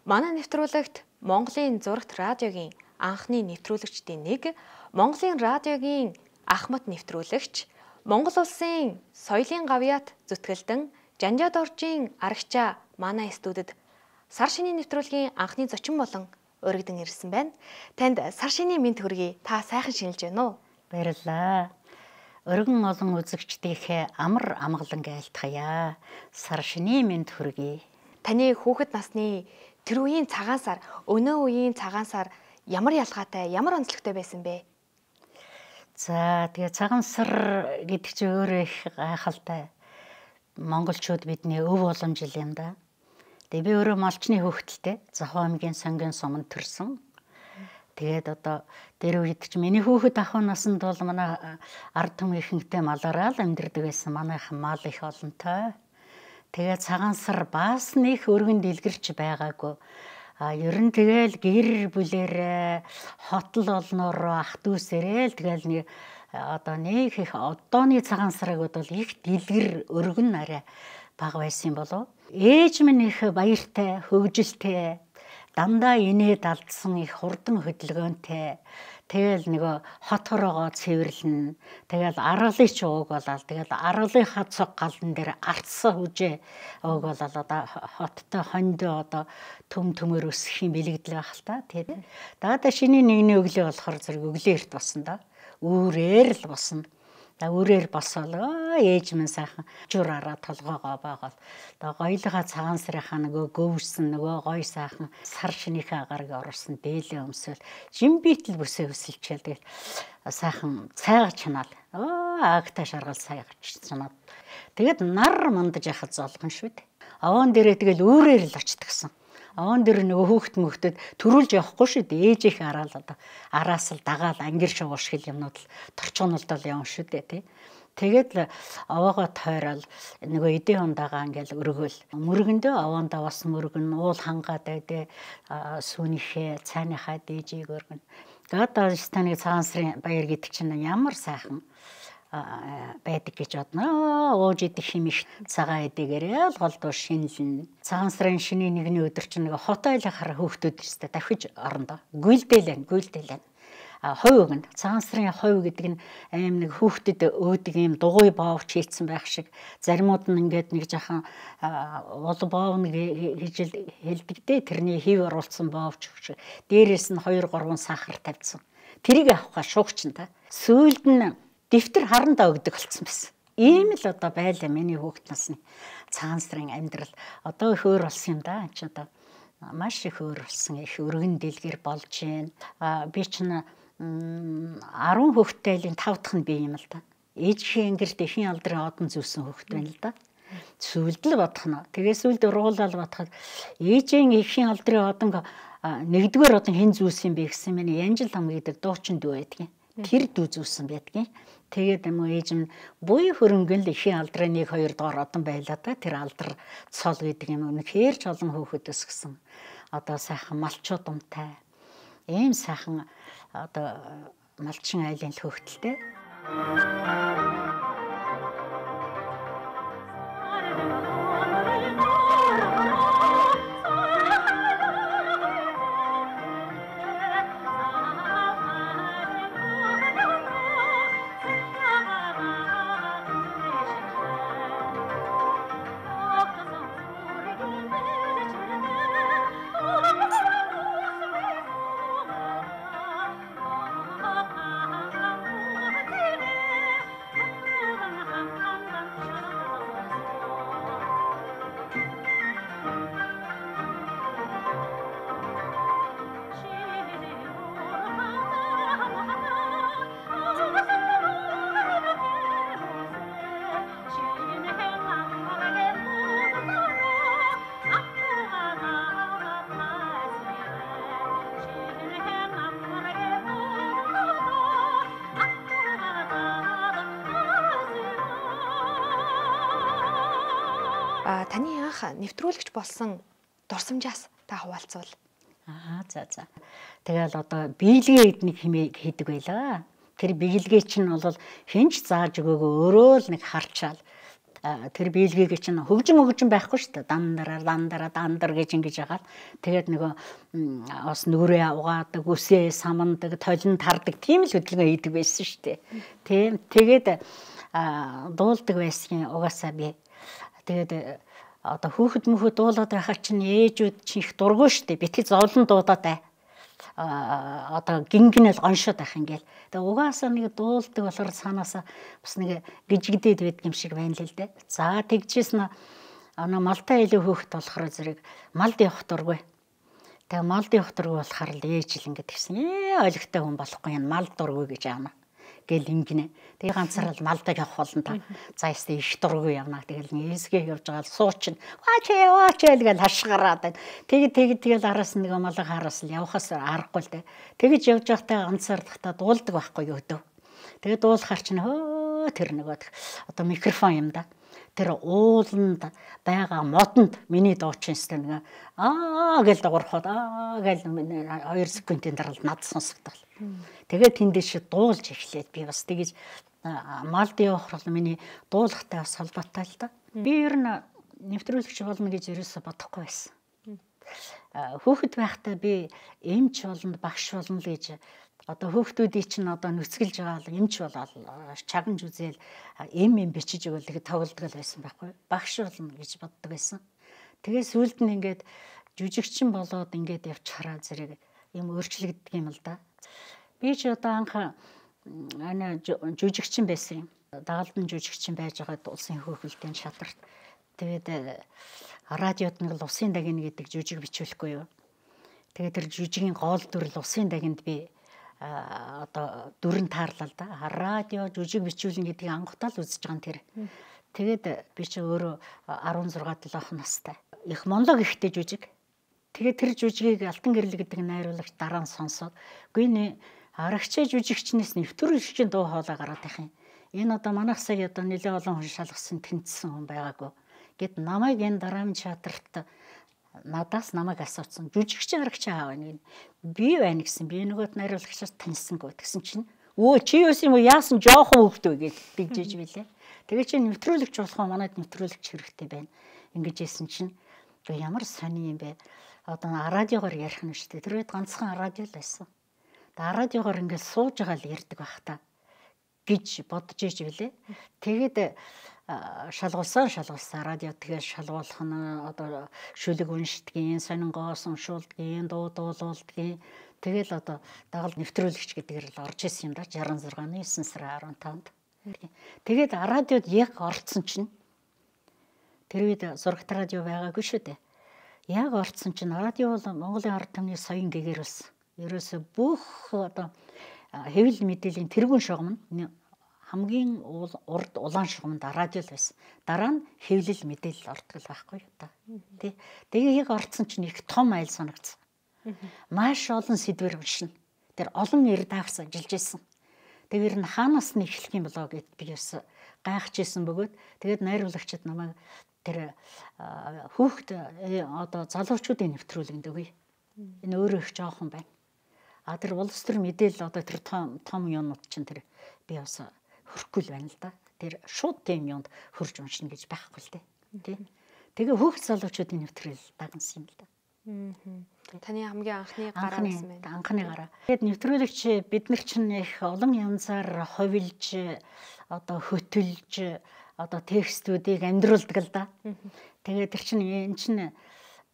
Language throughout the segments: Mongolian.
Манай нэвтрүүлэгт Монголын зурагт радиогийн анхны нэвтрүүлэгчдийн нэг, Монголын радиогийн ахмад нэвтрүүлэгч, Монгол улсын соёлын гавьяат зүтгэлдэн Жанжаад оржийн арагчаа манай студид сар шинийн нэвтрүүлгийн анхны зочин болон урагдан ирсэн байна. Танд сар шинийн мэнд хүргэе. Та сайхан шинэлж байна уу? Баярлалаа. Өргөн олон үзэгчдийнхээ амар амгалан айлтгая. Сар шинийн мэнд хүргэе. Таны хүүхэд насны тэр үеийн цагаан сар, өнөө үеийн цагаан сар ямар ялгаатай, ямар онцлогтой байсан бэ? За тэгээ цагаан сар гэдэг чинь өөрөө их гайхалтай. Монголчууд бидний өв боломж юм да. Тэгээ би өөрөө малчны хүүхэдтэй. Захуу аймгийн Сангийн суманд төрсөн. Тэгээд одоо тэр үед чи миний хүүхэд ахуй насанд бол манай ард түмийнхэнтэй малаараа л амьдардаг байсан. Манайхан мал их олонтой. Тэгээ цагаан сар бас нэг өргөн дэлгэрч байгаагүй. Ер нь тэгэл гэр бүлэрээ хотл олноороо ах дүүсээрээ л тэгэл нэг одоо нэг их одооны цагаан сарыг бол их дэлгэр өргөн арай бага байсан болов. Ээж минь их баяртай, хөвгөлтэй, дандаа инээд алдсан их хурдан хөдөлгөөнтэй. Тэгэл нөгөө хот хороогоо цэвэрлэн. Тэгэл аргалын ч ууг болоод тэгэл аргалынхаа цог галан дээр артсан хүжээ ууг болоод одоо хоттой хондоо одоо төмөр өсөх юм бэлэгдэл байх л та тийм. Даада шиний нэгний өглөө болохоор зэрэг өглөөрт босно да. Үүрээр л босно. Да үрээр босоолоо ээж минь сайхан жураараа толгоогоо байгаад одоо гоёлгоо цагаан сарынхаа нөгөө гөвсөн нөгөө гой сайхан сар шинийхээ агарыг оруулсан дээлээ өмсөөл жимбитл бүсээ өсөлчээл тэгэл сайхан цайгаж чанаал агтай шаргал цайгаж чанаад тэгэд нар мандаж яхад золгон шүү дээ. Овоон дээрээ тэгэл үүрээр л очтгсан. Овоон дээр нөгөө хүүхэд мөхдөд төрүүлж явахгүй шүү дээ. Ээжийнх араал одоо араас л дагаал ангир шугууш хэл юмнууд л торчгонулдол явна шүү дээ тий. Тэгээд л овоогоо тойрол нөгөө эдийн хундагаа ингээл өргөөл. Мөргөндөө овоондоо бас мөргөн уул хангаад байдэ сүүнийхээ цайныхаа дээжийг өргөн. Тэгээд станыг цагаан сарын баяр гэдэг чинь ямар сайхан байдаг гэж бодно. Ууж идэх юм их цагаан эдэгээрээ л голдуу шинэлнэ. Цагаан сарын шинийн нэгний өдөр чинь нэг хот айлахаар хөөхтүүд өстэй давхиж орондоо. Гүйлдээлэн. Хойв өгнө. Цагаан сарын хойв гэдэг нь аим нэг хөөхтөд өөдөг юм дугуй боовч хийцэн байх шиг. Заримуд нь ингээд нэг жахан ул боовно гэж хэлдэг дээ. Тэрний хив оруулсан боовч шиг. Дээрээс нь 2-3 сахар тавьсан. Тэрийг авахгаа шуугч нь та. Сүүлд нь дэвтэр харандаа өгдөг болсон байсан. Ийм л одоо байлаа миний хүүхэд насны цагаан сарын амьдрал. Одоо их өөр болсон юм да. Энд чинь одоо маш их өөр болсон. Их өргөн дэлгэр болж байна. Би чинь 10 хүүхэдтэй л 5 дахь нь би юм л да. Ээжийн гэрт эхийн алдрын одон зүүсэн хүүхэд байна л да. Сүүлд л бодох нь. Тэгээ сүүлд ургуулаад бодоход ээжийн эхийн алдрын одон нэгдүгээр одон хэн зүүсэн бэ гэсэн миний Янжил том гэдэг дуучин дүү байдгийн. Тэр дүү зүүсэн байдгийн. Тэгээд юм уу ээж минь буй хөрөнгөн л эхийн алдрын 1-2 дугаар одон байлаа да. Тэр алдар цол гэдэг юм үнэхээр ч олон хөөхөд өсгсөн. Одоо сайхан малчууд умтай. Ийм сайхан одоо малчин айлын хөөхтөлтэй. Таны анх нэвтрүүлэгч болсон дурсамжаас та хуваалцвал. За. Тэгэл одоо биелгээ нэг хэмээг хийдэг байлаа. Тэр биелгээ чинь бол хинч зааж өгөөгөө өөрөө л нэг харчаал тэр биелгийг чинь хөгжим байхгүй шүү дээ. Дандар гэж ингэж яагаад тэгээд нөгөө бас нүрээ угаадаг, үсээ самандаг, толин тардаг тийм л хөдөлгөөн хийдэг байсан шүү дээ. Тийм. Тэгээд дуулдаг байсан угаасаа би. Тэгээд одоо хүүхэд дуулаад байхад чинь ээжүүд чинь их дургүй шүү дээ. Битгий зовлон дуудаад одоо гингэнэл гоншоод байх ингээл. Тэгээ угаасаа нэг дуулдаг болохоор цаанаасаа бас нэг гжигдээд байдаг юм шиг байна л дээ. За тэгжсэн малтай илүү хөөхт болохоор зэрэг малд явах дургүй. Тэгээ малд явах дургүй болохоор л ээж л ингээд гисэн. Ойлгохтой хүн болохгүй юм мал дургүй гэж яана. Гэл ингэнэ. Тэгээ ганцаараа малдаг явах болно та. За ястэ их дургүй явна. Тэгэл нээсгээ явж байгаа л суучин. Ваач гэж хашгараад байна. Тэгэл араас нэг малга хараас л явахаас аргагүй л дээ. Тэгэж явж байхдаа ганцаардахтаа дуулдаг байхгүй юу өдөө. Тэгээ дуулахаар чинь тэр нөгөө одоо микрофон юм да. Тэр ууланд байгаа модонд миний дуучинстай нэг гэж дагуурхаад гэж 2 секундын дараа над сонсогдол. Тэгээд тэндээш дуулж эхлээд би бас тэгэж малд явах бол миний дуулахтай бас холбоотой л да. Би ер нь нэвтрүүлэгч болно гэж ерөөсө бодохгүй байсан. Хүүхэд байхдаа би эмч болно, багш болно гэж одоо хүүхдүүдийн чинь одоо нүцгэлж байгаа л эмч болоод чагнж үзээл эм бичиж өгөөл их тоглодог байсан байхгүй. Багш болно гэж боддог байсан. Тэгээ сүүлд нь ингээд жүжигчин болоод ингээд явчихараа зэрэг юм өөрчлөгддөг юм л да. Би ч одоо анх жүжигчин байсан юм. Дагалдан жүжигчин байж байгаад улсын хөөхөлтийн шатарт. Тэгээд радиод нэг л усын дагин гэдэг жүжиг бичүүлэхгүй юу. Тэгээд тэр жүжигийн гол дүр л усын дагинд би одоо дүрэн таарлаа л да. Радио жүжиг бичүүлэн гэдгийг анхудаа л үзэж байгаа тэр. Тэгээд би чи өөрөө 16-7 настай. Их монлог ихтэй жүжиг. Тэгээд тэр жүжигийг Алтан гэрэл гэдэг найруулагч дараа нь сонсоод үгүй нэ арагчаа жүжигчнээс нэвтрүүлэгчийн дуу хоолой гараад их юм. Энэ одоо манайх сая одоо нэлээд олон хүн шалгасан тэнцсэн хүн байгаагүй. Гэт намайг энэ дараамын шатарт надаас намайг асуусан. Жүжигчин арагчаа аав нэг би байна гэсэн. Би нөгөөд найруулагчаас таньсангүй гэсэн чинь өө чи юус юм яасан жоохон хөвгдөө гэж тэгжээж билээ. Тэгээ чи нэвтрүүлэгч болох уу манайд нэвтрүүлэгч хэрэгтэй байна. Ингэж хэлсэн чинь ямар сони юм бэ? Одоо радиогоор ярих нь шүү дээ. Тэр үед ганцхан радио л байсан. Тэгээ радиогоор ингээд сууж байгаа л ярьдаг байх та гэж бодож иж билээ. Тэгээд шалгуулсан радио тэгээ шалгуулах нь одоо шүлэг уншдгийн, сонингоос уншуулдгийн, дуу дуулуулдгийн. Тэгэл одоо дагалд нэвтрүүлэгч гэдгээр л орж исэн юм да 66 оны 9 сарын 15-нд. Тэгээд радиод яг орцсон чинь тэр үед зурагт радио байгаагүй шүү дээ. Яг орцсон чинь радио бол Монголын ард түмний соён гэгээр болсон. Ерөөсө бүх одоо хэвлэл мэдээллийн тэргуун шугам нь хамгийн урд улаан шугамд радио л байсан. Дараа нь хэвлэл мэдээлэл ортгол байхгүй юу та. Тэ. Тэгээ яг орцсон чинь их том айл санагдсан. Маш олон сэдвэр уншина. Тэр олон редакц ажиллаж исэн. Тэр нь хаанаас нь эхлэх юм болоо гэд би бас гайхаж исэн бөгөөд тэгээд найруулагчид намайг тэр хүүхд одоо залуучуудын нэвтрүүлгэнд өгье. Энэ өөрөө их жоохон байна. Тэр улс төр мэдээлэл одоо тэр том юмнууд чинь тэр би бас хөрөхгүй л байна л да. Тэр шууд тийм юмд хөрж уншина гэж байхгүй л дээ. Тэгээ хүүхд залуучуудын нэвтрүүлэл дагнсан юм л да. Таны хамгийн анхны гараа байсан байна. Анхны гараа. Тэгээд нэвтрүүлэгч бид нар чинь их олон янзаар ховилж одоо хөтөлж одоо текстүүдийг амьдруулдаг л да. Тэгээд тэр чинь энэ чинь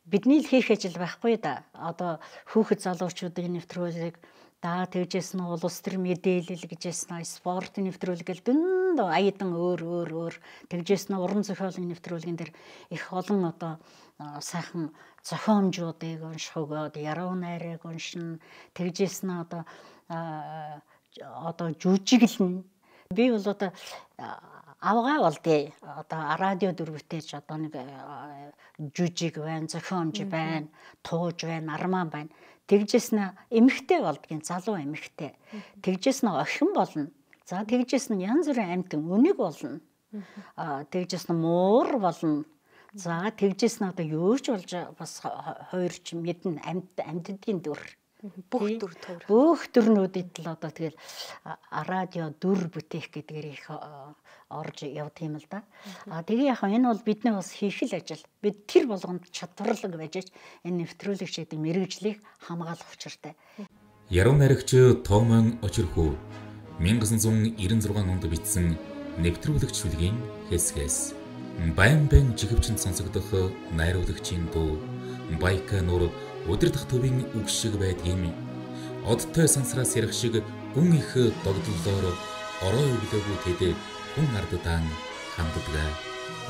бидний л хийх ажил байхгүй да. Одоо хүүхэд залуучуудын нэвтрүүлэг тэгжээс нь улс төр мэдээлэл гэжээс нь спортын нэвтрүүлэг гэл дүнд аядан өөр тэгжээс нь уран зохиолын нэвтрүүлгэн дээр их олон одоо сайхан зохиомжуудыг унших өгөөд яруу найрыг уншина тэгжээс нь одоо жүжиглэн би бол одоо авгаа болдё одоо радио дөрвөтэйч одоо нэг жүжиг байна зохиомж байна тууж байна арман байна тэгжээс нь эмхтэй болдгийн залуу эмхтэй тэгжээс нь охин болно за тэгжээс нь янз бүрийн амьтан өнийг болно тэгжээс нь муур болно за тэгжээс нь одоо юу ч болж бас хоёр ч мэднэ амьтдын дүр Бүх төр төвөр. Бүх төрнүүдэд л одоо тэгэл радио дүр бүтээх гэдгээр их орж явд юм л да. Тэгээ яг энэ бол бидний бас хийх л ажил. Бид тэр болгонд чадварлаг байж энэ нэвтрүүлэгчдийн мэрэгжлийг хамгаалах учиртай. Яруу найрагч Томон Очирхүү 1996 онд бичсэн нэвтрүүлэгч шүлгийн хэсгээс байн жигэвчэнд сонсогдох найруулагчийн дуу Байка нуур удирдах төвийн үг шиг байдгийн одтой сансраас ярих шиг гүн их догдлолоор орой өглөөгүй тэд хүн ардадаан ханддаг.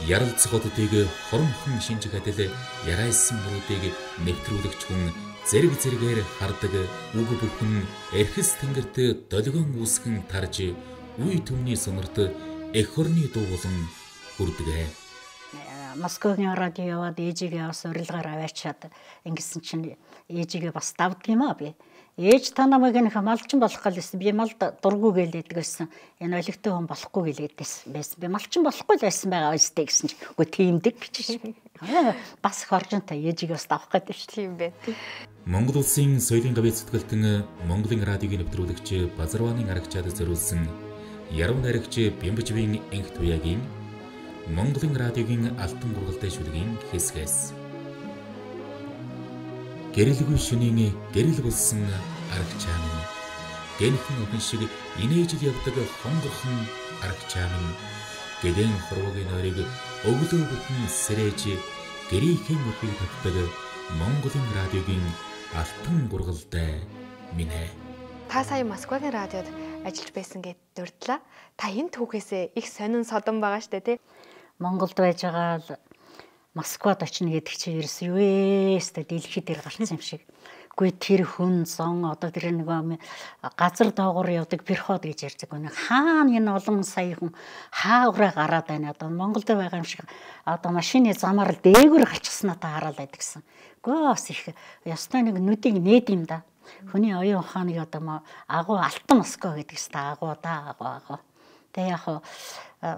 Ярилцах оддыг хоромхон шинжих адил ярайсан мөрүүдийг нэвтрүүлэгч хүн зэрэг-зэрэгээр хардаг үг бүхэн эрхэс тэнгэрт долгион үсгэн тарж үе түмний сонорт эх орны дуу болон хүрдэг. Москвагийн радио яваад ээжигээ бас урилгаар аваачаад ингэсэн чинь ээжигээ бас давдаг юм аа би. Ээж та намайг нэг малчин болох гэлсэн. Би малд дурггүй гэлээдэг байсан. Энэ олигтой хүн болохгүй гэлээдсэн байсан. Би малчин болохгүй л байсан байгаа өстэй гэсэн чинь үгүй тиймдэг гэж. Бас их оржинтай ээжигээ бас давах гэдэг шүү. Тийм бэ. Монгол улсын соёлын гавьяа зүтгэлтэн Монголын радиогийн нэвтрүүлэгч Базарвааны арагчаад зориулсан яруу найрагч Бямбажвийн энх туяагийн Монголын радиогийн алтан гургалтай шүлгийн хэсгээс гэрэлгүй шөнийн гэрэл болсон арагчаа минь гэнхэн охин шиг инээж явдаг хонгорхон арагчаа минь гэгэн хорвогийн нойрыг өглөө бүхэн сэрэж гэрийнхэн мөхийг татдаг Монголын радиогийн алтан гургалтай минь. Та сая Москвагийн радиод ажиллаж байсан гэд дурдлаа. Та энэ түүхээсээ их сонин содон байгаа штэ тий. Монголд байж байгаа л Москвад очно гэдэг чинь ерөөс юу ээ өстой дэлхий дээр гарсан юм шиг. Үгүй тэр хүн зон одоо тэр нэг газар доогуур явдаг перход гэж ярьдаг. Нэг хаана энэ олон сая хүн хаагаараа гараад байна. Одоо Монголд байгаа юм шиг одоо машины замаар л дээгүүр галчихсан надаа хараад байдагсан. Үгүй бас их ястай нэг нүдийг нээд юм да. Хүний оюун ухааныг одоо агуу алтан Москва гэдэг хэвээр агуу да агуу. Тэгээ яг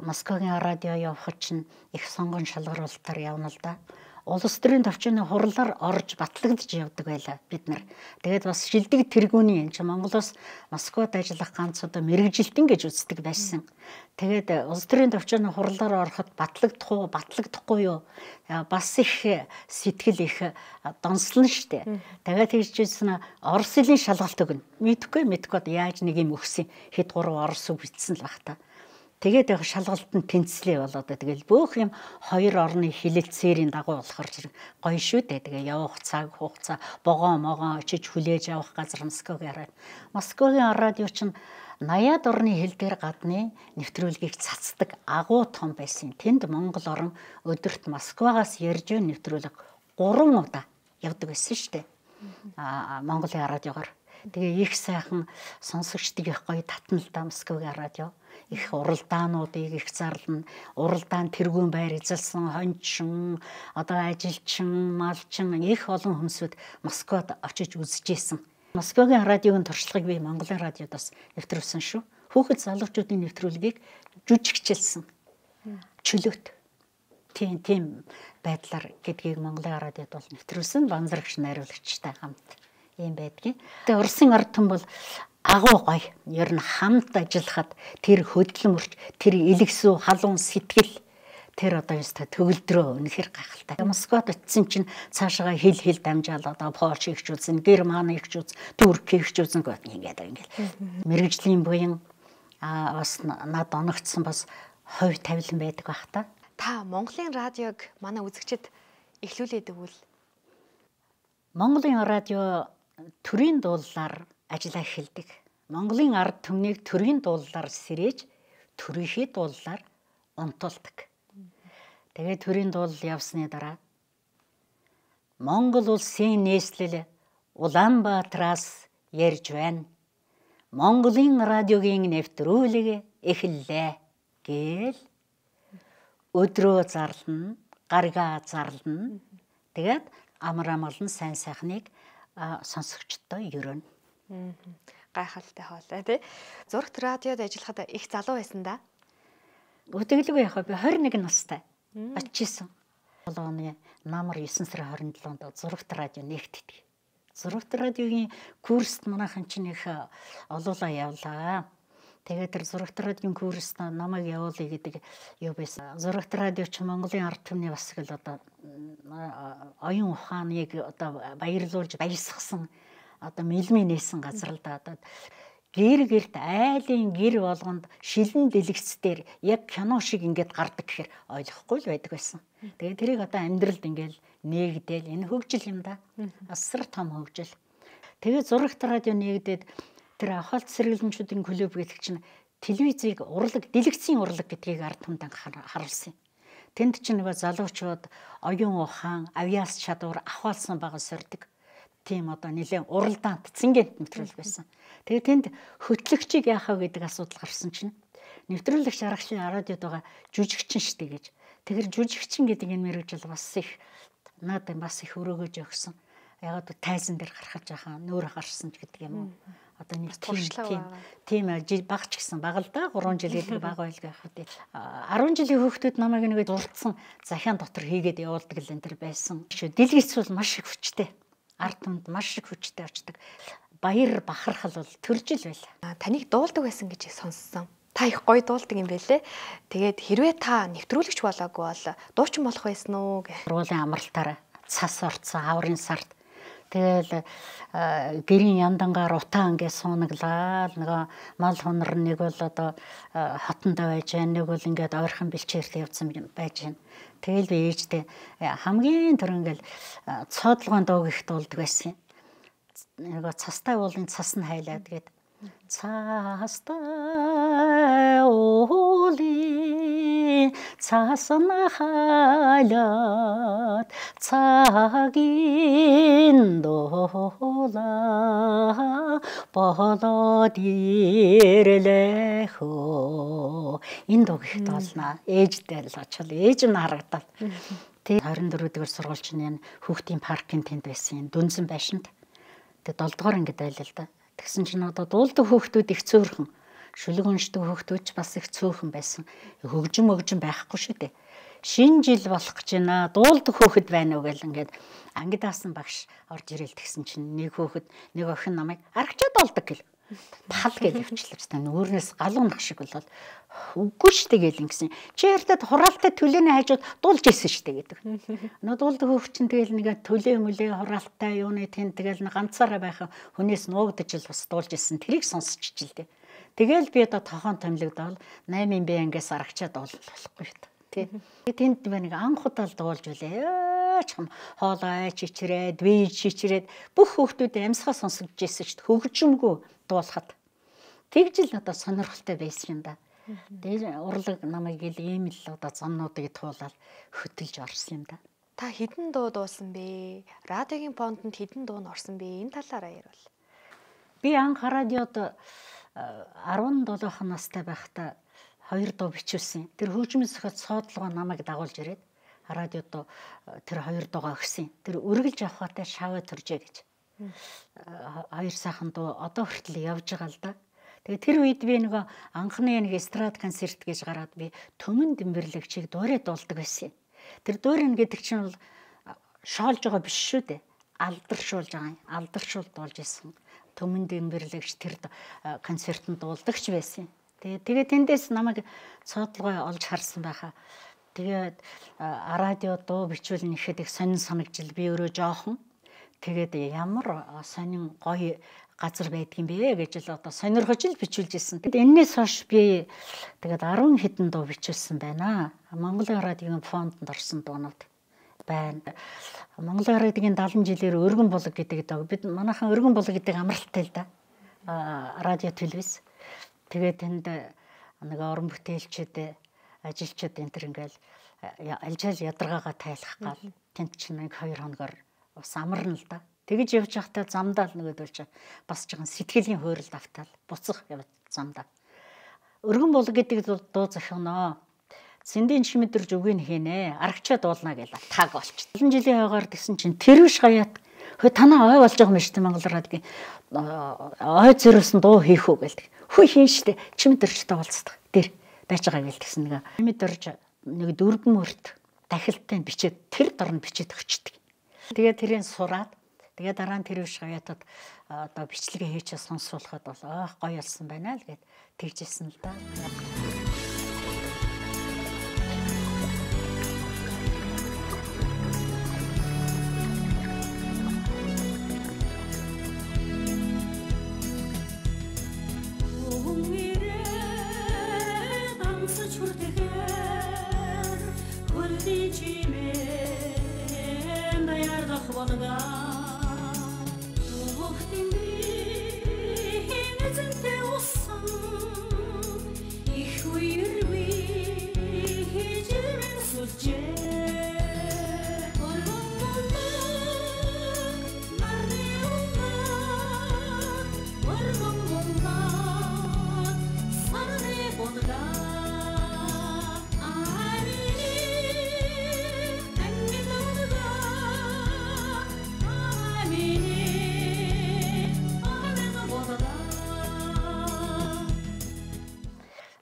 Москвагийн радио явах чинь их сонгон шалгаруулалтаар явна л да. Улс төрийн төвчний хурлаар орж батлагдж явдаг байлаа бид нар. Тэгээд бас шилдэг тэргүүний энэ чинь Монголоос Москвад ажиллах ганц одоо мэрэгжилтэн гэж үздэг байсан. Тэгээд улс төрийн төвчний хурлаар ороход батлагдах уу, батлагдахгүй юу? Бас их сэтгэл их донслон штэ. Тэгээд тэгжсэн Орос хэлний шалгалт өгнө. Мэдхгүй яаж нэг юм өгсөн. Хэд гурван орос үг бичсэн л баг та. Тэгээд шалгалтанд тэнцлээ болоод тэгэл бүх юм хоёр орны хилэлцээрийн дагуу болохоор гоё шүү дээ. Тэгээ явах цаг хугацаа богоо очиж хүлээж авах газар Москвагийн радио чинь 80-аад орны хил дээр гадны нэвтрүүлгийг цацдаг агуу том байсан. Тэнд Монгол орн өдөрт Москвагаас ярьж буй нэвтрүүлэг 3 удаа явдаг байсан шүү дээ. Монголын радиогоор. Тэгээ их сайхан сонсогчдыг их гоё татналтай Москвагийн радио. Их уралдаануудыг их зарлана. Уралдаан тэргүүн байр эзэлсэн хончин, одоо ажилчин, малчин их олон хүмүүсүүд Москвад очиж үзэжсэн. Москвагийн радиогийн туршлагыг би Монголын радиодоос нэвтрүүлсэн шүү. Хүүхэд залуучуудын нэвтрүүлгийг жүжигчилсэн. Чөлөөт. Тийм байдлаар гэдгийг Монголын радиод бол нэвтрүүлсэн банзарагч найруулагчтай хамт юм байдгийг. Тэгээ Оросын ард түмэн бол агуу гоё. Ер нь хамт ажиллахад тэр хөдөлмөрч, тэр илгэсүү халуун сэтгэл тэр одоо яста төгөлдрөө үнэхэр гайхалтай. Москвад очисон чинь цаашаа хил дамжаал одоо Польш ихч үзэн, Герман ихч үз, Турк ихч үзэн гэдэг ингээл. Мэргэжлийн буян бас над оногдсон бас хувь тавилан байдаг бах та. Та Монголын радиог манай үзэгчид эхлүүлээд өгвөл. Монголын радио төрийн дуулаар ажиллаа эхэлдэг. Монголын ард түмнийг төрийн дуулаар сэрээж, төрийнхээ дуулаар унтуулдаг. Тэгээд төрийн дуул явсны дараа Монгол улсын нийслэл Улаанбаатараас ярьж байна. Монголын радиогийн нэвтрүүлэг эхэллээ гээл өдрөө зарлана, гаргаа зарлана. Тэгээд амар амгалан сайн сайхныг сонсогчтой өрөөнө. Гайхалтай хоолой тий. Зурагт радиод ажиллахад их залуу байсан да. Үтгэлгүй яхаа би 21 настай очижсэн. Оны намар 9 сарын 27-нд зурагт радио нэгтгэдэг. Зурагт радиогийн курст манайхан чинь их олуулаа явлаа. Тэгээд тэр зурагт радиогийн курст намайг явуулъя гэдэг юу байсан. Зурагт радио ч Монголын ард түмний бас л одоо оюун ухааныг одоо баярлуулж баясгасан одоо мэлмийн нээсэн газар л да. Одоо гэр гэрт айлын гэр болгонд шилэн дэлгэцээр яг кино шиг ингээд гардаг гэхээр ойлгохгүй л байдаг байсан. Тэгээд тэрийг одоо амьдралд ингээд нээгдээл энэ хөгжил юм да. Асар том хөгжил. Тэгээд зурагт радио нээгдээд тэр ахалт сэргэлэнчүүдийн клуб гэдэг чинь телевизийг урлаг, дэлгэцийн урлаг гэдгийг ард түмэнд харуулсан юм. Тэнд чинь нөгөө залуучууд оюун ухаан, авиас чадвар ахвалсан байгаа сордог. Тийм одоо нэлээд уралдаант цэнгэнт нэвтрүүлэг байсан. Тэгээд тэнд хөтлөгчийг яахаа гэдэг асуудал гарсан чинь нэвтрүүлэгч аргачлалын радиод байгаа жүжигчин штэ гэж. Тэгэхээр жүжигчин гэдэг энэ мэрэгжил бас их надад бас их өрөөгөж өгсөн. Яг одоо тайзан дээр гарахж байгаа нөөр гарсан ч гэдэг юм уу. Одоо нэг тийм багч гэсэн баг л да 3 жил гэдэг баг байлгаа хахад 10 жилийн хүүхдүүд намайг нэг дурдсан захиан дотор хийгээд явуулдаг л энэ төр байсан. Дэлгэц бол маш их хүчтэй. Ард түмэнд маш их хүчтэй очдог. Баяр бахархал бол төржил байла. Таныг дуулдаг байсан гэж сонссон. Та их гоё дуулдаг юм байлээ. Тэгээд хэрвээ та нэвтрүүлэгч болоогүй бол дуучин болох байсан уу гэх. Сургуулийн амралтаараа цас орцсон аврын сард тэгэл гэрийн яндангаар утаа ингээ суунаглаа. Нөгөө мал хунар нэг бол одоо хотондоо байж байна, нэг бол ингээд ойрхон бэлчээрт явцсан байж байна. Тэгэл би ээжтэй хамгийн түрүү ингээл цоодлогоон дуу гихт дуулдаг байсан. Нөгөө цастай уулын цас нь хайлаа тэгээд цастай уулын цас нь хайлаад цагийн дуулаа болоод ирлэхөө. Энэ дуу гихт олноо. Ээжтэй л очил. Ээж нь харагдал. Тэг 24 дугаар сургуульчны хүүхдийн паркын тэнд байсан. Дүнзэн байшинд. Тэг 7 дугаар ангид байлаа л да. Тэгсэн чинь одоо дуулдаг хүүхдүүд их цөөхөн. Шүлэг уншдаг хүүхдүүд ч бас их цөөхөн байсан. Хөгжим байхгүй шүү дээ. Шинэ жил болох гэж байна. Дуулдаг хүүхэд байна уу гэл ингээд ангид аасан багш орж ирэл тэгсэн чинь нэг хүүхэд нэг охин намайг аргачаад дуулдаг гэл. Пал гэж явчлаач та нүүрнээс галуунах шиг болол үгүй штэ гэл ингэсэн. Чи яртад хураалттай төлөөний хажууд дуулж ийсэн штэ гэдэг. Нөө дуулдаг хүүхд чинь тэгэл нэг төлөө мүлээ хураалттай юуны тэн тэгэл ганцаараа байхаа хүнээс нуугдаж л бас дуулж ийсэн. Тэрийг сонсч ичил дээ. Тэгэл би одоо тохон томилогдоод 8-ын Б ангиас аргачаад болохгүй штэ. Тэ. Тэнд нэг анх удаа дуулж үлээ. Чам хоолой чичрээд, вий чичрээд бүх хүүхдүүд амьсгаа сонсгож ийсэн штэ. Хөгжимгүй дуулахад. Тэгж л одоо сонирхолтой байсан юм да. Тэгээд урлаг намайг ил ийм л одоо замнуудыг туулаад хөтөлж орсон юм да. Та хэдэн дуу дуусан бэ? Радиогийн фондонд хэдэн дуу н орсон бэ? Энэ талаараа ярил. Би анх радиод 17 настай байхдаа 2 дуу бичүүлсэн. Тэр хөгжмийн зохиол соодлогоо намайг дагуулж ирээд радиод тэр 2 дуугаа өгсөн. Тэр үргэлж авахтай шаваа төржээ гэж. 2 сайхан дуу одоо хүртэл явж байгаа л да. Тэгээ тэр үед би нөгөө анхны нэг эстрад концерт гэж гараад би Төмөн Дэмбэрлэгчийг дуурай дуулдаг байсан. Тэр дуурай гэдэг чинь бол шоолж байгаа биш шүү дээ. Алдаршуулж байгаа юм. Алдаршуул дуулж исэн. Төмөн Дэмбэрлэгч тэр концертанд дуулдагч байсан. Тэгээ тэндээс намайг цоодлогоо олж харсан байхаа. Тэгээд радио дуу бичүүлнэ гэхэд их сонин санагдчихл би өөрөө жоохон. Тэгээд ямар сонин гоё газар байдгийн бэ гэж л одоо сонирхож л бичүүлж ирсэн. Тэгээд энэс хойш би тэгээд 10 хэдэн дуу бичүүлсэн байна. Монголын радиогийн фондонд орсон дуунууд байна. Монголын радиогийн 70 жилээр өргөн булаг гэдэг доо. Бид манайхан өргөн булаг гэдэг амралттай л да. Радио телевиз. Тэгээд тэнд нэг орон бүтээлчид, ажилчид энэ төр ингээл альжаал ядаргаагаа тайлах гал тэнд чинь 1-2 хоногор бас амарна л да. Тэгэж явж байхдаа замдаа л нөгөөдөлж бас жоохон сэтгэлийн хууралд автаал буцах яваад замдаа. Өргөн булаг гэдэг дуу зохионоо. Сэндийн чимэдэрж үгийг хийнэ. Аргачаа дуулна гэлээ таг болч. 7 жилийн хойгоор тэгсэн чинь тэрвш гаяат хөө танаа ой болж байгаа юм шүү дээ Монгол радиогийн ой зөрөөсөн дуу хийх үү гэлдэг. Хөө хийн штэ чимэдэрчтэй уулздаг. Тэр байж байгаа гэлдэгсэн нэг. Чимэдэрж нэг дөрвөн мөрт дахилттай бичээд тэр дорн бичээд өгчдөг. Тэгээд тэрийг сураад Тэгээ дараа нь тэр биш гавьятад одоо бичлэгээ хийчихээ сонсуулахад бол гоё болсон байна л гэд тэгжсэн л да.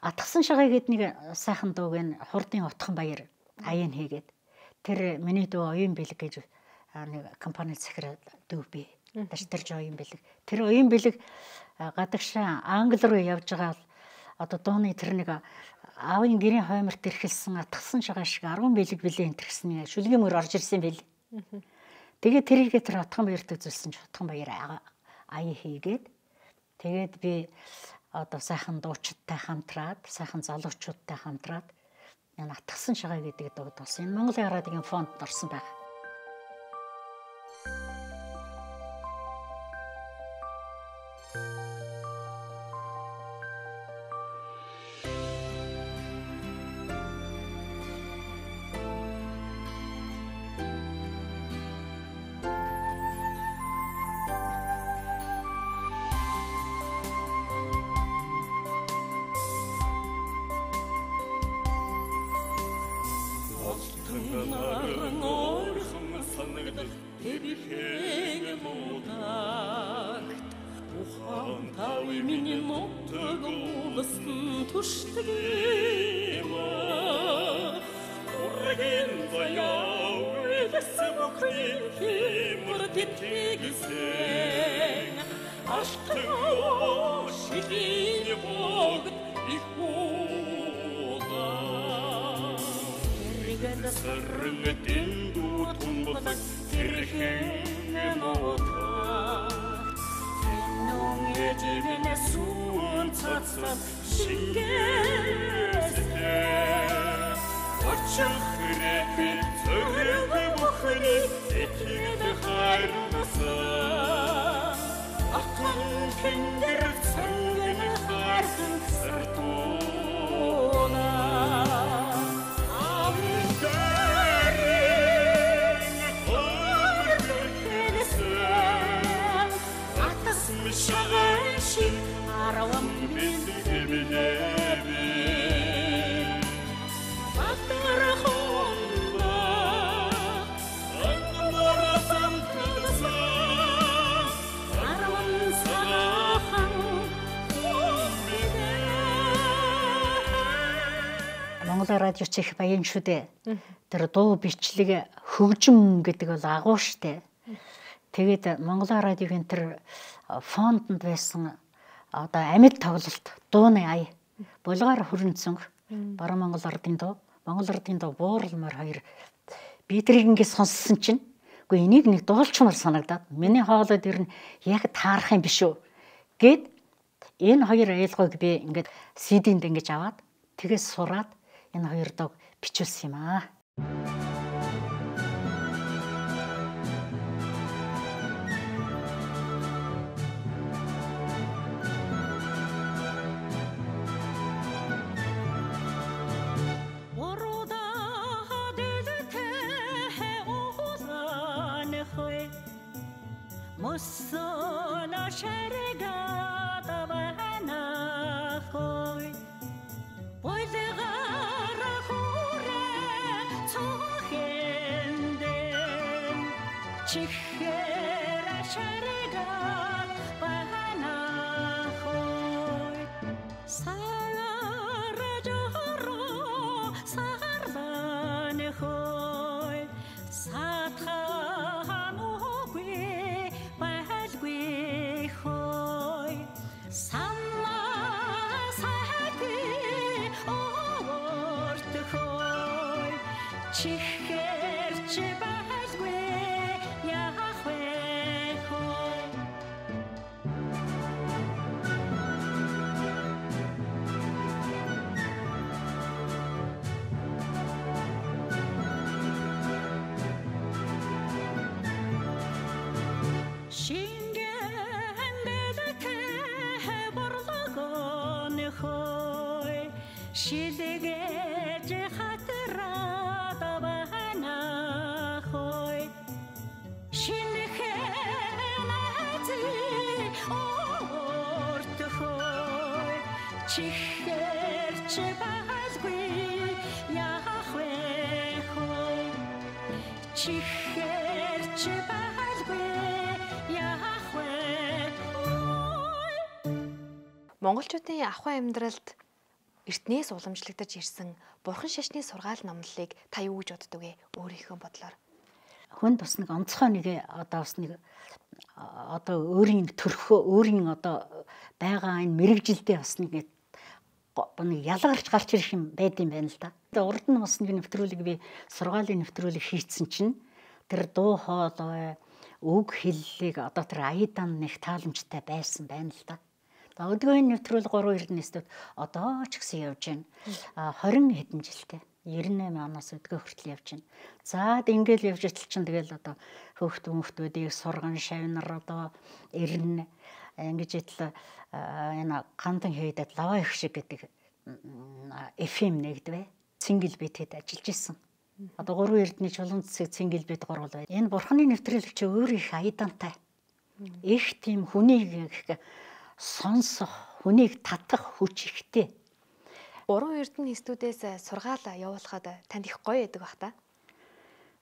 Атгсан шагаа гээд нэг сайхан дууг нь Хурдын Утхан Баяр аян хийгээд тэр миний дуу оюун бэлэг гэж нэг компани захирал дүү би. Даштерж оюун бэлэг. Тэр оюун бэлэг гадагшаа англи руу явж байгаа одоо дууны тэр нэг аавын гэрийн хойморт ирхэлсэн атгсан шагаа шиг 10 бэлэг билээ энэ гэсэн шүлгийн мөр орж ирсэн байл. Тэгээд тэрийгээ тэр Утхан Баярт үзүүлсэн ч Утхан Баяр аян хийгээд тэгээд би одоо сайхан дуучидтай хамтраад, сайхан залуучуудтай хамтраад энэ атгсан шагаа гэдэг дууг болсон. Энэ Монголын радиогийн фонд орсон байна. Радиоч их баян шүү дээ. Тэр дуу бичлэг хөгжим гэдэг бол агуу штэ. Тэгээд Монгол радиогийн тэр фондонд байсан одоо амьд тоглолт дууны ая булгаар хөрөнцөн Баруун Монгол ардын дуу, Монгол ардын дуу Бууралмаар хоёр би тэрийг ингэ сонссон чинь үгүй энийг нэг дуулчмаар санагдаад миний хоолой дээр нь яг таарах юм биш үү гэд энэ хоёр айлгойг би ингээд CD-нд ингэж аваад тэгээс сураад энэ хоёр дог бичүүлсэн юм аа. Mossona shergada bahana khoi Poidegara khure tsohende Chikhera shergada bahana khoi Sara johoro sarvane khoi Satha hanogwe чихэрч байлгүй яах вэ хөө шингэн бэдэтэ борлогон хой шилэгэж хатраад байна хой шинхэн ази орт хой чихэрч байлгүй яах вэ хой чихэрч байлгүй яах вэ Монголчуудын ахуй амьдралд эртнээс уламжлагдаж ирсэн Бурхан шашны сургаал номлолыг та юу гэж боддог вэ? Өөрийнхөө бодлоор. хүн бас нэг онцгой нэг одоо бас нэг одоо өөрийн төрхөө өөрийн одоо байгаа энэ мэрэгжилдээ бас нэг ялгарч гарч ирэх юм байд юм байна л да. Тэгээ урд нь бас нэг нэвтрүүлэг би сургаалын нэвтрүүлэг хийцэн чинь тэр дуу хоолой үг хэллийг одоо тэр аядан нэг тааламжтай байсан байна л да. Өдгөөний нэвтрүүлэг 3 эрдэнэстүүд одоо ч гэсэн явж байна. 20 хэдэн жилтэй. 98 оноос өдгөө хүртэл явж байна. За ингээл явж итэл чинь тэгэл одоо хүүхдүүдийг сурган шавнар одоо ирнэ. Ингэж итэл энэ гандан хийдэд лава их шиг гэдэг FM нэгдвэ. Цингэл битэд ажиллаж исэн. Одоо 3 эрдэнэ чулуун цэцэг цингэл бит гурвал бай. Энэ бурханы нэвтрүүлэг чи өөр их аядантай. Их тийм хүнийг сонсох, хүнийг татах хүч ихтэй. 3 эрдэнэ студиэс сургаал явуулахад танд их гоё байдаг бах та.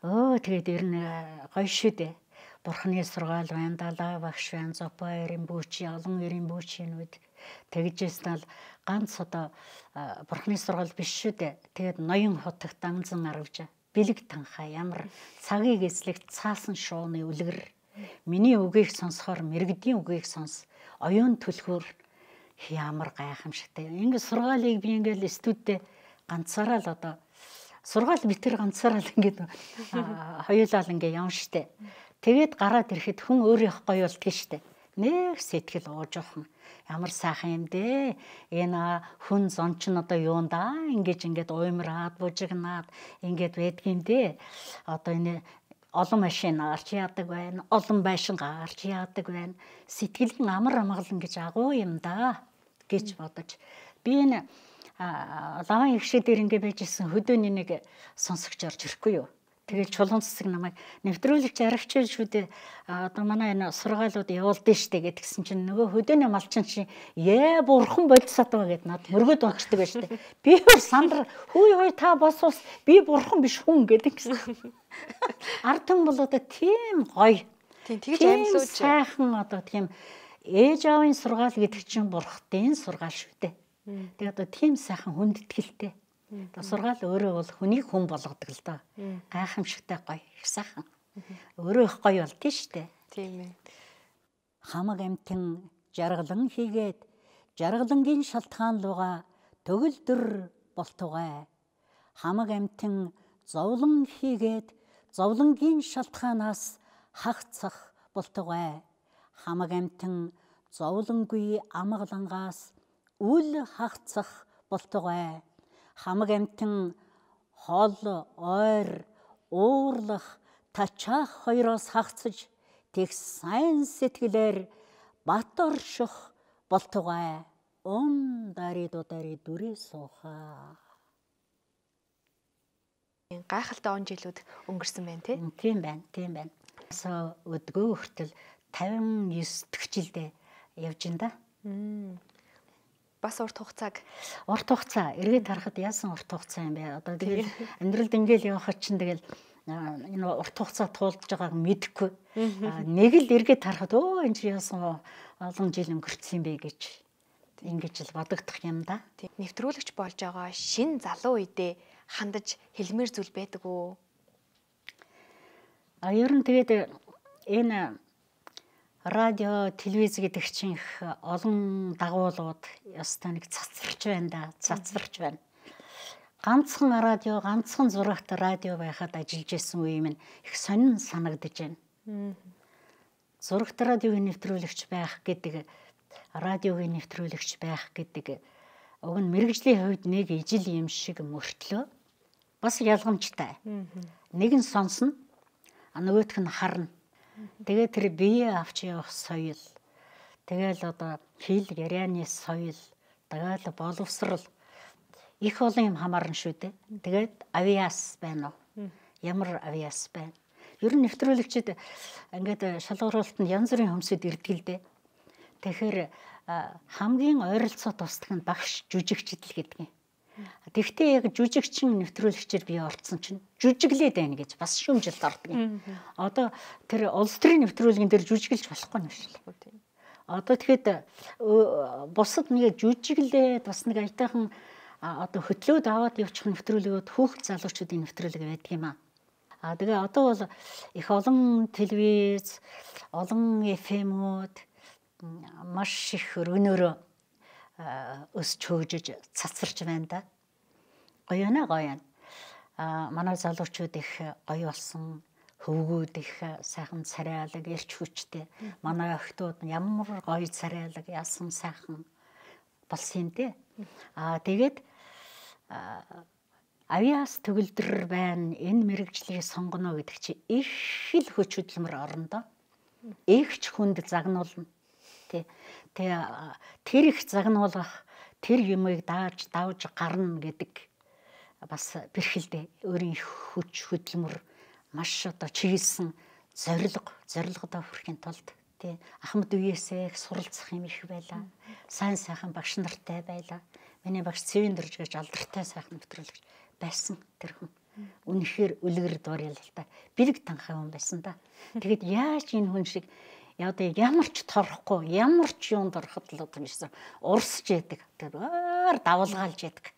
Тэгээд ер нь гоё шүү дээ. Бурханы сургаал байна, далаа багш байна, зопо эрийн бүүчи, олон эрийн бүүчинүүд тэгжээс нь ганц одоо бурханы сургаал биш шүү дээ. Тэгээд ноён хотог данзан арвж бэлэг танхаа ямар цагийг эслэгт цаасан шууны үлгэр миний үгийг сонсохоор мэрэгдийн үгийг сонс оюун түлхүүр ямар гайхамшигтай. Ингээд сургаалыг би ингээд студид ганцаараа л одоо сургаал битэр ганцаараа л ингээд хоёулаа л ингээд явна штэ. Тэгээд гараад ирэхэд хүн өөрийнх гоё болдгоо штэ. Нэг сэтгэл ууж явах ямар сайхан юм дээ. Энэ хүн зон ч одоо юун да ингээд уймраад бужигнаад ингээд байдгийм дээ. Одоо энэ олон машин гарч яадаг байна, олон байшин гарч яадаг байна. Сэтгэлийн амар амгалан гэж агуу юм да гэж бодож би энэ лаван ихшээ дээр ингээд байж исэн хөдөөний нэг сонсогч орж ирэхгүй юу. Тэгээд чулуун цэцэг намайг нэвтрүүлэгч аргач шүү дээ. Одоо манай энэ сургаалууд явуулдээ штэ гэдгсэн чинь нөгөө хөдөөний малчин чинь бурхан бодисаад байгаа гэд над мөргөд унцдаг байж штэ. Би сандар хүй та бос би бурхан биш хүн гэдэг гэсэн. Ард хүн бол одоо тийм гоё. Тэгж амьлуулж сайхан одоо тийм ээж аавын сургаал гэдэг чинь бурхтын сургаал шүү дээ. Тэгээд одоо тийм сайхан хүндэтгэлтэй. Одоо сургаал өөрөө бол хүнийг хүн болгодог л доо. Гайхамшигтай гоё, их сайхан. Өөрөө их гоё болд нь шүү дээ. Тийм ээ. Хамаг амтэн жаргалан хийгээд жаргалангийн шалтгаан луга төгөлдөр болтугай. Хамаг амтэн зовлон хийгээд зовлонгийн шалтгаанаас хагцах болтугай. Хамаг амтэн зовлонгүй амгалангаас үл хагцах болтугай. Хамаг амтэн хол ойр уурлах тачаах хоёроос хагцж тех сайн сэтгэлээр бат орших болтугай. Дари дүрээ сууха. Гайхалтай он жилүүд өнгөрсөн байна тий. Тийм байна. Өдгөө хүртэл 59 дэх жилдээ явж ин да. Бас урт хугацаа эргээд харахад яасан урт хугацаа юм бэ? Одоо тэгэл амьдралд ингээл явахад чинь тэгэл энэ урт хугацаа туулж байгааг мэдэхгүй. Нэг л эргээд харахад энэ чи яасан олон жил өнгөрцөн юм бэ гэж ингэж л бодогдох юм да. Нэвтрүүлэгч болж байгаа шин залуу үедээ хандаж хэлмээр зүйл байдаг уу? Ер нь тэгээд энэ радио, телевиз гэдэг чинь их олон дагуулууд ястаа нэг цацрч байна да. ганцхан радио, ганцхан зурагт радио байхад ажиллаж исэн үе минь их сонин санагдаж байна. Зурагт радиогийн нэвтрүүлэгч байх гэдэг, радиогийн нэвтрүүлэгч байх гэдэг уг нь мэрэгжлийн хувьд нэг ижил юм шиг мөртлөө бас ялгамжтай. Нэг нь сонсно, нөгөөх нь харна. Тэгээ тэр бие авч явах соёл, тэгэл одоо хэл ярианы соёл, тэгэл боловсрал их олон юм хамаарна шүү дээ. Тэгээд авиас байна уу? Ямар авиас байна? Ер нь нэвтрүүлэгчид ингээд шалгууруулалтанд янз бүрийн хөмсөд ирдэг л дээ. Тэгэхээр хамгийн ойролцоо тусдаг нь багш жүжигчд л гэдэг юм. Тэгвэл яг жүжигчин нэвтрүүлэгчээр би орцсон чинь жүжиглээд байна гэж бас шүүмжилт ордог юм. Одоо тэр улс төрийн нэвтрүүлгийн дээр жүжиглэж болохгүй юм шиг л. Одоо тэгэхэд бусад нэг жүжиглээд бас нэг аятайхан одоо хөтлөөд аваад явчих нэвтрүүлгүүд хүүхд залуучуудын нэвтрүүлэг байдаг юм аа. Тэгээ одоо бол их олон телевиз, олон FM-ууд маш их өргөнөөрөө өсч хөгжиж цацарч байна да. Гоё байна. Манай залуучууд их гоё болсон, хөвгүүд их сайхан царайлаг, эрч хүчтэй. Манай охтууд ямар гоё царайлаг, яасан сайхан болсон юм дээ. Тэгээд авиас төгөлдөр байна, энэ мэрэгжлийг сонгоно гэдэг чи их л хүч хөдөлмөр орондоо. Ихч хүнд загнуулна. Тэр их загнуулах, тэр юмыг давж гарна гэдэг бас бэрхэлдээ. Өөрийн хүч хөдөлмөр маш одоо чиглэсэн зорилгодоо хүрэхин тулд Ахмад үеэсээ их суралцах юм их байлаа. Сайн сайхан багш нартай байлаа. Миний багш Цэвэн Дөрж гэж алдартай сайхан нэвтрүүлэгч байсан тэр хүн. Үнэхээр үлгэр дуурай л та. Бэлэг танхай хүн байсан да. Тэгэд яаж энэ хүн шиг ямар ч торхгүй, ямар ч юунд ороход л гэсэн урсж яадаг. Тэр давалгаалж яадаг.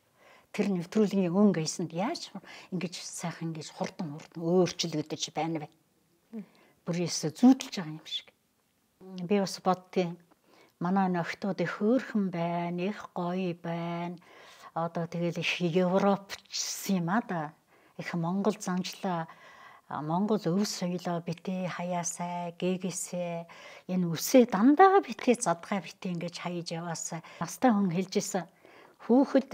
Тэр нэвтрүүлгийн өнгө гайсанд яаж ингэж сайхан ингэж хурдан өөрчлөгдөж байна вэ? Бүрээс зүүдэлж байгаа юм шиг. Би бас боддгийн манай нөхдүүд их хөөрхөн байна, их гоё байна. Одоо тэгэл их Европчсан юм да. Их Монгол занжлаа, Монгол өв соёлоо битээ хаяасаа, гээгээсээ энэ үсээ дандаа битээ задгаа битээ ингэж хаяж яваасаа. Настай хүн хэлж исэн хүүхэд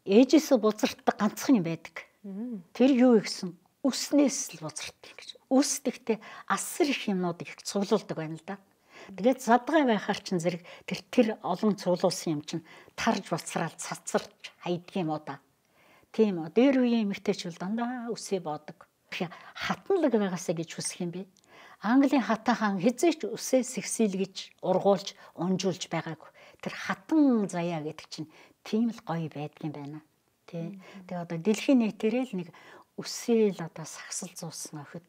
ээжээсээ бузартдаг ганцхан юм байдаг. Тэр юу гэсэн үснээс л бузартдаг гэж. Үс гэхдээ асар их юмнуудыг их цуглуулдаг байна л да. Тэгээд задгаа байхаар чинь зэрэг тэр олон цуглуулсан юм чинь тарж буцраал цацарч хайдаг юм уу да. Тийм үү. Дээр үеийн эмэгтэйч бол дандаа үсээ боодог. Хатанлаг байгаасаа гэж хүсэх юм бэ. Английн хатан хаан хизээч үсээ сэгсийлгэж, ургуулж, унжуулж байгаагүй. Тэр хатан заяа гэдэг чинь тийм л гоё байдаг юм байна. Тэ. Тэгээ одоо дэлхийн нийтээрээ л нэг үсээл одоо сагсал зуусан охид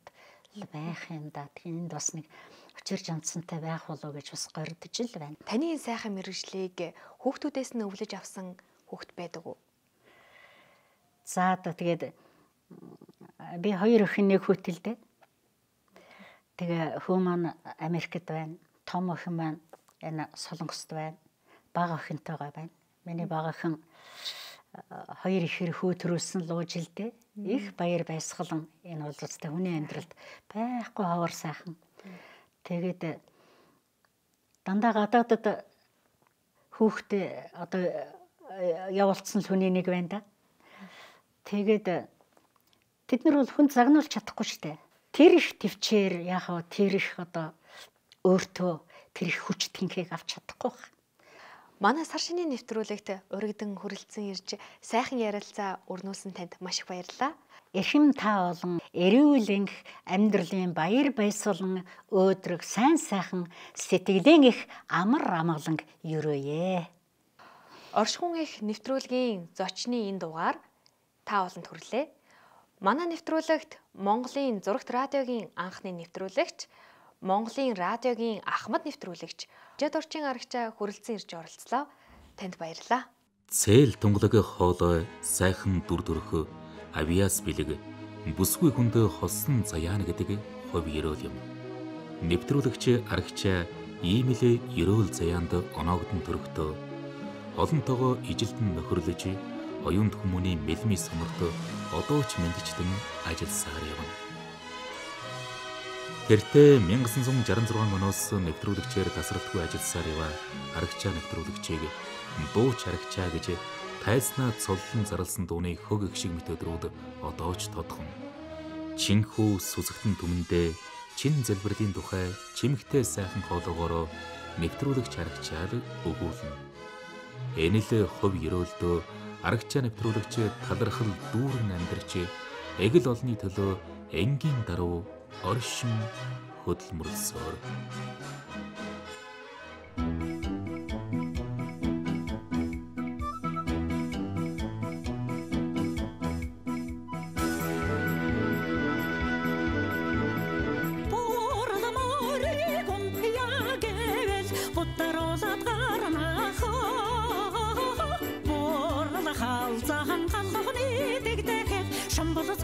байх юм да. Тэнд бас нэг учир жамцсантай байх болов гэж бас гордож л байна. Таны энэ сайхан мэргэжлийг хүүхдүүдээс нь өвлөж авсан хүүхд байдаг уу? За одоо тэгээд би 2 охин нэг хүүтэлдээ. Тэгээ хүү маань Америкт байна. Том охин маань энэ Солонгост байна. Бага охинтойгоо байна. Миний бага охин 2 ихэр хүү төрүүлсэн луужилдээ. Их баяр баясгалан энэ улстай хүний амьдралд байхгүй ховор сайхан. Тэгээд дандаа гадаадад хүүхдээ одоо явуулсан л хүний нэг байна да. Тэгээд тэд нар бол хүн загнуулж чадахгүй штэ. Тэр их төвчээр яхаа тэр их одоо өөртөө тэр их хүч тэнхийг авч чадахгүй байна. Манай сар шинийн нэвтрүүлэгт урагдан хүрэлцэн ирж сайхан ярилцаа өрнүүлсэн танд маш их баярлалаа. Эрхэм та олон эрүүл амьдралын баяр баясгалан өөдрөг сайн сайхан сэтгэлийн их амар амгалан өрөөе. Оршихуун их нэвтрүүлгийн зочны энэ дугаар та олонд хүрлээ. Манай нэвтрүүлэгт Монголын зурагт радиогийн анхны нэвтрүүлэгч, Монголын радиогийн Ахмад нэвтрүүлэгч Жад орчин арагчаа хүрэлцэн ирж оролцлоо. Танд баярлалаа. Цээл тунгалаг хоолой сайхан дүр төрхөө авиас бэлэг бүсгүй хүнд холсон заяана гэдэг хувь ерөөл юм. Нэвтрүүлэгч арагчаа иймэлээ ерөөл заяанд оноогдсон төрхтөө олонтойгоо ижилдэн нөхөрлөж оюунд хүмүүний мэлми сонорт одоо ч мэдчилэн ажилласаар явна. Тэртээ 1966 оноос нэвтрүүлэгчээр тасралтгүй ажилласаар яваа Арагчаа нэвтрүүлэгчийг дууч Арагчаа гэж тайзнаа цоллон зарласан дууны хөг их шиг мэт өдрүүд одоо ч тодхон. Чинхүү сүзэгтэн түмэндээ чин залбирлын тухай чимэгтэй сайхан хоолоогоор нэвтрүүлэгч Арагчаар өгүүлнэ. Энэ л хувь ерөөлдөө Арагчаа нэвтрүүлэгч талархал дүүрэн амьдарч эгэл олны төлөө энгийн даруй оршин хөдөлмөрлсөөр. Шамбала